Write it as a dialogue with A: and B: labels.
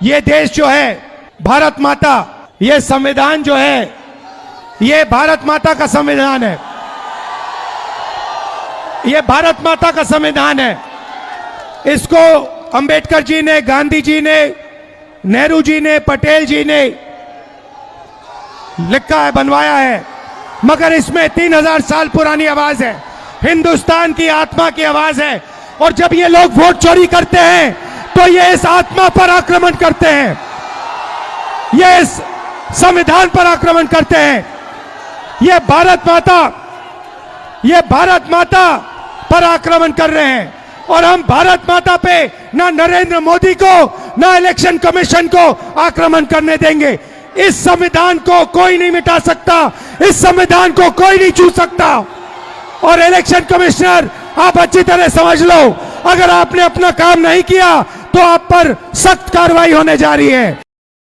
A: ये देश जो है भारत माता, ये संविधान जो है ये भारत माता का संविधान है। ये भारत माता का संविधान है। इसको अंबेडकर जी ने, गांधी जी ने, नेहरू जी ने, पटेल जी ने लिखा है, बनवाया है, मगर इसमें 3000 साल पुरानी आवाज है, हिंदुस्तान की आत्मा की आवाज है। और जब ये लोग वोट चोरी करते हैं तो ये इस आत्मा पर आक्रमण करते हैं, ये इस संविधान पर आक्रमण करते हैं। ये भारत माता पर आक्रमण कर रहे हैं। और हम भारत माता पे ना नरेंद्र मोदी को ना इलेक्शन कमीशन को आक्रमण करने देंगे। इस संविधान को कोई नहीं मिटा सकता, इस संविधान को कोई नहीं छू सकता। और इलेक्शन कमिश्नर, आप अच्छी तरह समझ लो, अगर आपने अपना काम नहीं किया तो आप पर सख्त कार्रवाई होने जा रही है।